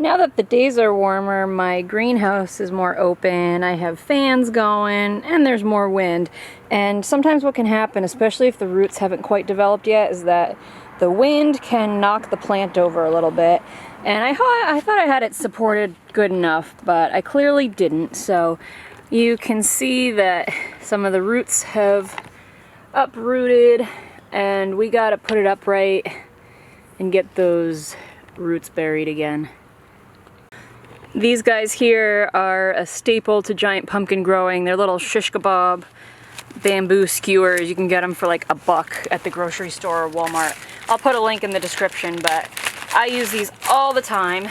Now that the days are warmer, my greenhouse is more open, I have fans going, and there's more wind. And sometimes what can happen, especially if the roots haven't quite developed yet, is that the wind can knock the plant over a little bit. And I thought I had it supported good enough, but I clearly didn't. So you can see that some of the roots have uprooted, and we gotta put it upright and get those roots buried again. These guys here are a staple to giant pumpkin growing. They're little shish kebab bamboo skewers. You can get them for like $1 at the grocery store or Walmart. I'll put a link in the description, but I use these all the time.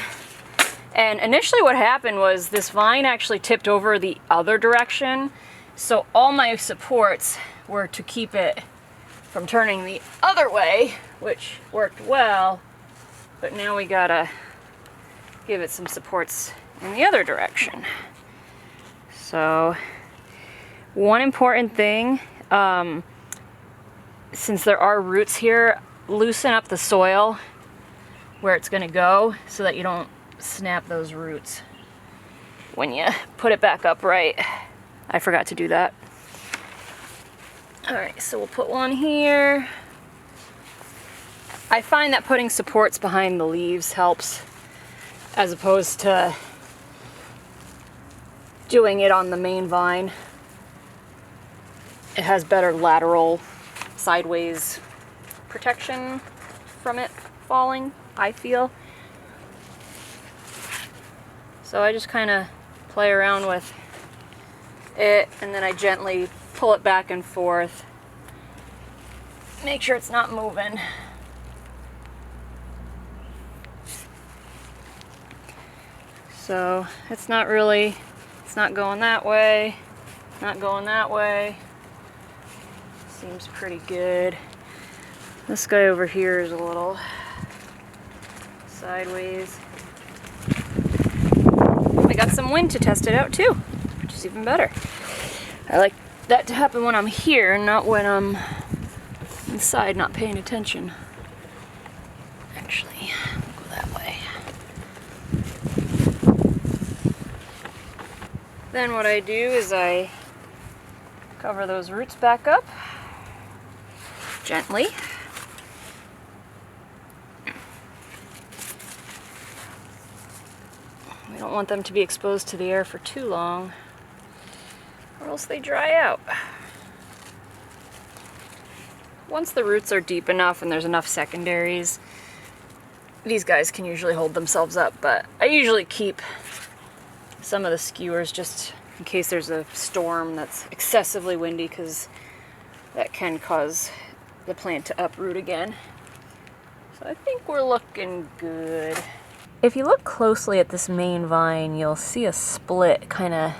And initially what happened was this vine actually tipped over the other direction. So all my supports were to keep it from turning the other way, which worked well. But now we gotta give it some supports in the other direction. So one important thing, since there are roots here, loosen up the soil where it's going to go so that you don't snap those roots when you put it back upright. I forgot to do that. Alright, so we'll put one here. I find that putting supports behind the leaves helps, as opposed to doing it on the main vine. It has better lateral, sideways protection from it falling, I feel. So I just kind of play around with it, and then I gently pull it back and forth. Make sure it's not moving. So it's not going that way, not going that way. Seems pretty good. This guy over here is a little sideways. I got some wind to test it out too, which is even better. I like that to happen when I'm here, not when I'm inside not paying attention. Actually, I'll go that way. Then what I do is I cover those roots back up gently. We don't want them to be exposed to the air for too long, or else they dry out. Once the roots are deep enough and there's enough secondaries, these guys can usually hold themselves up, but I usually keep some of the skewers just in case there's a storm that's excessively windy, because that can cause the plant to uproot again. So I think we're looking good. If you look closely at this main vine, you'll see a split kind of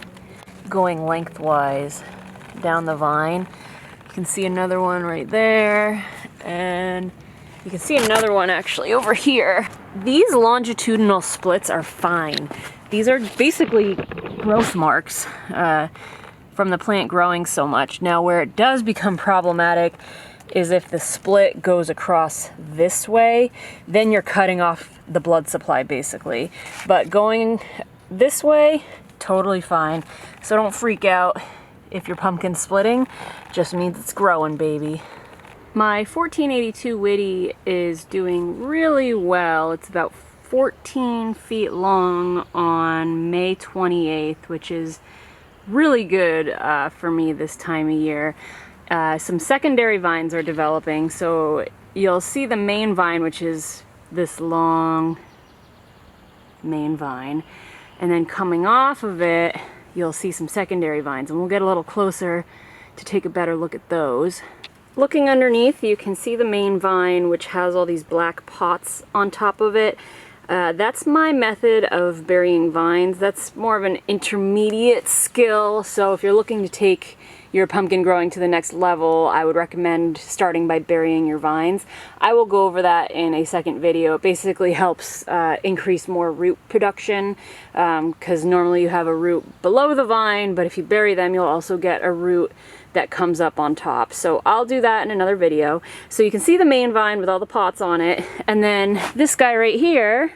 going lengthwise down the vine. You can see another one right there, and you can see another one actually over here. These longitudinal splits are fine. These are basically growth marks from the plant growing so much. Now where it does become problematic is if the split goes across this way, then you're cutting off the blood supply basically. But going this way, totally fine. So don't freak out if your pumpkin's splitting, just means it's growing, baby. My 1482 Witty is doing really well. It's about 14 feet long on May 28th, which is really good for me this time of year. Some secondary vines are developing, so you'll see the main vine, which is this long main vine, and then coming off of it you'll see some secondary vines, and we'll get a little closer to take a better look at those. Looking underneath, you can see the main vine, which has all these black pots on top of it. That's my method of burying vines. That's more of an intermediate skill, so if you're looking to take your pumpkin growing to the next level, I would recommend starting by burying your vines. I will go over that in a second video. It basically helps increase more root production, because normally you have a root below the vine, but if you bury them, you'll also get a root that comes up on top. So I'll do that in another video. So you can see the main vine with all the pots on it, and then this guy right here,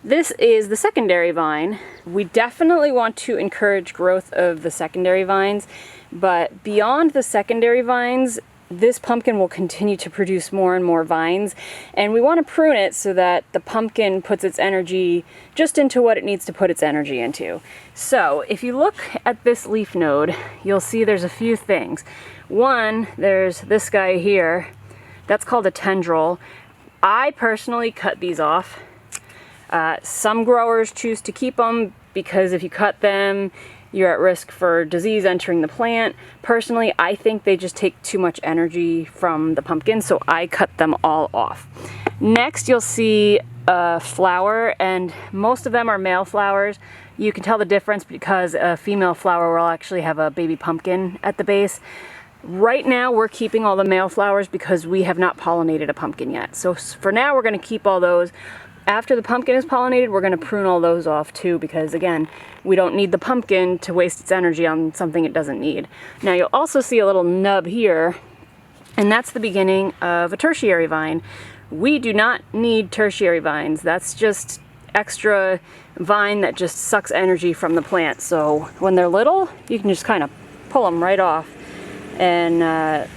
This is the secondary vine. We definitely want to encourage growth of the secondary vines, but beyond the secondary vines, this pumpkin will continue to produce more and more vines, and we want to prune it so that the pumpkin puts its energy just into what it needs to put its energy into. So if you look at this leaf node, you'll see there's a few things. One, there's this guy here. That's called a tendril. I personally cut these off. Some growers choose to keep them because if you cut them, you're at risk for disease entering the plant. Personally, I think they just take too much energy from the pumpkin, so I cut them all off. Next, you'll see a flower, and most of them are male flowers. You can tell the difference because a female flower will actually have a baby pumpkin at the base. Right now, we're keeping all the male flowers because we have not pollinated a pumpkin yet. So for now, we're going to keep all those. After the pumpkin is pollinated, we're going to prune all those off too because, again, we don't need the pumpkin to waste its energy on something it doesn't need. Now, you'll also see a little nub here, and that's the beginning of a tertiary vine. We do not need tertiary vines. That's just extra vine that just sucks energy from the plant. So when they're little, you can just kind of pull them right off. And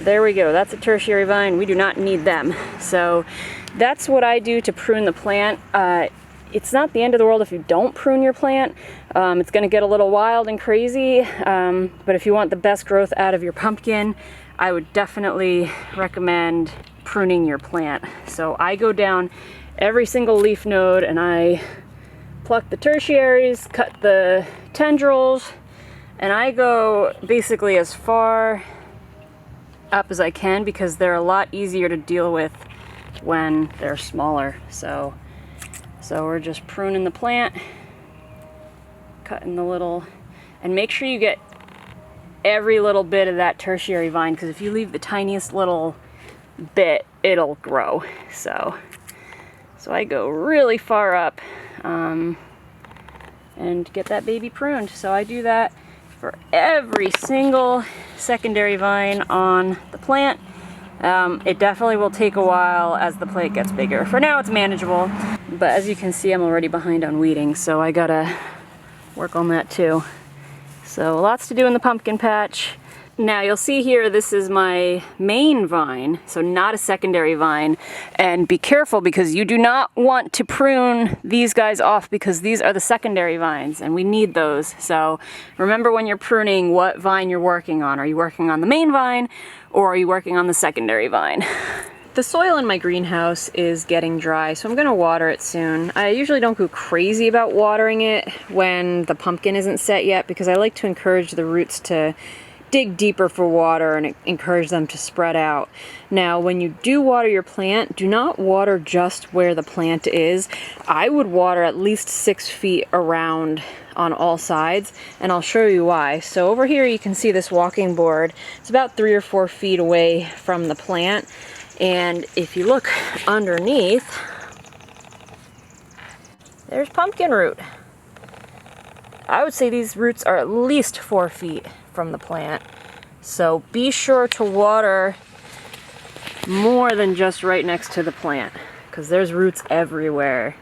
there we go. That's a tertiary vine. We do not need them. So that's what I do to prune the plant. It's not the end of the world if you don't prune your plant. It's going to get a little wild and crazy, but if you want the best growth out of your pumpkin, I would definitely recommend pruning your plant. So I go down every single leaf node and I pluck the tertiaries, cut the tendrils, and I go basically as far up as I can because they're a lot easier to deal with when they're smaller. So we're just pruning the plant, cutting the little, and make sure you get every little bit of that tertiary vine because if you leave the tiniest little bit, it'll grow. So I go really far up and get that baby pruned. So I do that for every single secondary vine on the plant. It definitely will take a while as the plant gets bigger. For now it's manageable, but as you can see I'm already behind on weeding, so I gotta work on that too. So lots to do in the pumpkin patch. Now you'll see here this is my main vine, so not a secondary vine, and be careful because you do not want to prune these guys off because these are the secondary vines and we need those. So remember when you're pruning what vine you're working on. Are you working on the main vine or are you working on the secondary vine? The soil in my greenhouse is getting dry, so I'm going to water it soon. I usually don't go crazy about watering it when the pumpkin isn't set yet because I like to encourage the roots to dig deeper for water and encourage them to spread out. Now, when you do water your plant, do not water just where the plant is. I would water at least 6 feet around on all sides, and I'll show you why. So over here you can see this walking board. It's about 3 or 4 feet away from the plant, and if you look underneath, there's pumpkin root. I would say these roots are at least 4 feet from the plant. So be sure to water more than just right next to the plant because there's roots everywhere.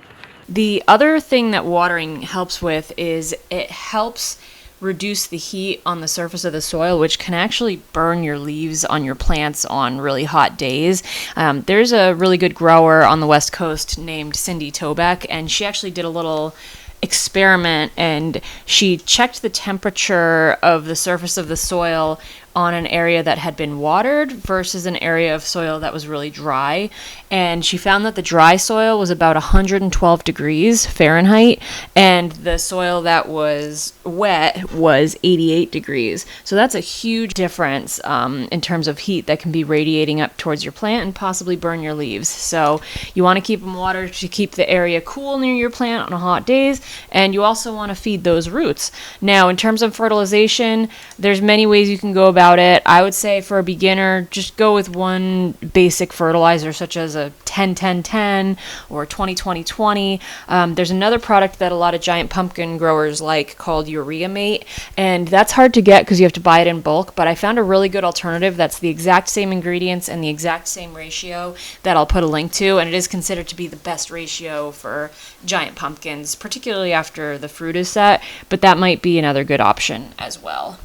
The other thing that watering helps with is it helps reduce the heat on the surface of the soil, which can actually burn your leaves on your plants on really hot days. There's a really good grower on the West Coast named Cindy Tobeck, and she actually did a little experiment and she checked the temperature of the surface of the soil on an area that had been watered versus an area of soil that was really dry, and she found that the dry soil was about 112 degrees Fahrenheit and the soil that was wet was 88 degrees. So that's a huge difference in terms of heat that can be radiating up towards your plant and possibly burn your leaves. So you want to keep them watered to keep the area cool near your plant on hot days, and you also want to feed those roots. Now, in terms of fertilization, there's many ways you can go about about it. I would say for a beginner, just go with one basic fertilizer, such as a 10-10-10 or 20-20-20. There's another product that a lot of giant pumpkin growers like called Urea Mate, and that's hard to get because you have to buy it in bulk, but I found a really good alternative that's the exact same ingredients and the exact same ratio that I'll put a link to, and it is considered to be the best ratio for giant pumpkins, particularly after the fruit is set, but that might be another good option as well.